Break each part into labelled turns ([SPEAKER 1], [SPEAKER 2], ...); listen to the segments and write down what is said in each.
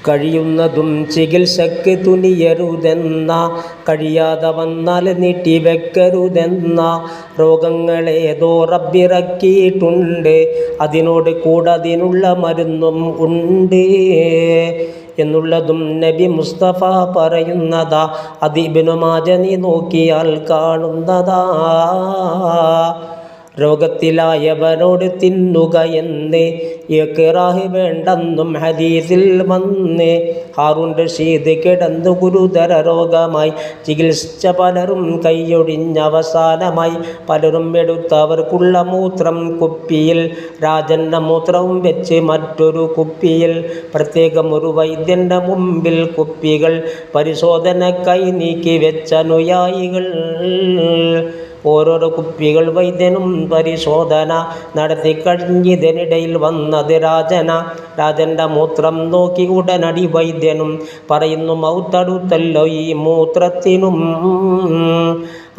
[SPEAKER 1] കഴിയുന്നതും ചികിത്സക്ക് തുനിയരുതെന്ന, കഴിയാതെ വന്നാൽ നീട്ടിവെക്കരുതെന്ന, രോഗങ്ങളേതോ റബ്ബിറക്കിയിട്ടുണ്ട്, അതിനോട് കൂടെ അതിനുള്ള മരുന്നും ഉണ്ട് എന്നുള്ളതും നബി മുസ്തഫ പറയുന്നതാ. അത് ഇബ്നു മാജ നീ നോക്കിയാൽ കാണുന്നതാ. രോഗത്തിലായവനോട് തിന്നുക എന്ന് ഇക്റാഹ് വേണ്ടെന്നും ഹദീസിൽ വന്ന്. ഹാറൂൻ റഷീദ് കിടന്നു ഗുരുതര രോഗമായി ചികിത്സിച്ച പലരും കൈയൊഴിഞ്ഞവസാനമായി. പലരും എടുത്തവർക്കുള്ള മൂത്രം കുപ്പിയിൽ, രാജൻ്റെ മൂത്രവും വെച്ച് മറ്റൊരു കുപ്പിയിൽ. പ്രത്യേകം ഒരു വൈദ്യൻ്റെ മുമ്പിൽ കുപ്പികൾ പരിശോധനക്കായി നീക്കി വെച്ച അനുയായികൾ. ഓരോരോ കുപ്പികൾ വൈദ്യനും പരിശോധന നടത്തിക്കഴിഞ്ഞതിനിടയിൽ വന്നത് രാജൻ്റെ മൂത്രം നോക്കി ഉടനടി വൈദ്യനും പറയുന്നു, മൗത്തടുത്തല്ലോ ഈ മൂത്രത്തിനും.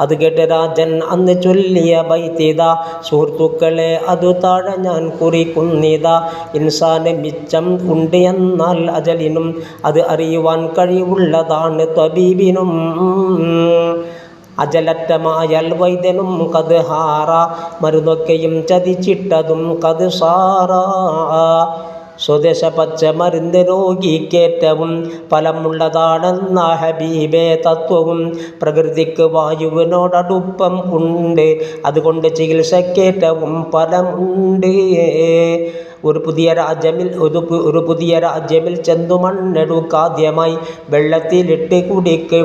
[SPEAKER 1] അത് കേട്ട് രാജൻ അന്ന് ചൊല്ലിയ ബൈത്തിതാ, സുഹൃത്തുക്കളെ അതു താഴെ ഞാൻ കുറിക്കുന്നിതാ. ഇൻസാന് മിച്ചം ഉണ്ട് എന്നാൽ അജലിനും അത് അറിയുവാൻ കഴിവുള്ളതാണ് ത്വബീബിനും. അജലറ്റമായാൽ വൈദ്യനും കത് ഹാറ, മരുന്നൊക്കെയും ചതിച്ചിട്ടതും കത് സാറ. സ്വദേശ പച്ച മരുന്ന് രോഗിക്കേറ്റവും ഫലമുള്ളതാണെന്ന ഹബീബേ തത്വവും. പ്രകൃതിക്ക് വായുവിനോടടുപ്പം ഉണ്ട്, അതുകൊണ്ട് ചികിത്സക്കേറ്റവും ഫലമുണ്ട്. ഒരു പുതിയ രാജ്യമിൽ ചെന്നു മണ്ണെടുക്കാദ്യമായി വെള്ളത്തിലിട്ട് കുടിക്ക്.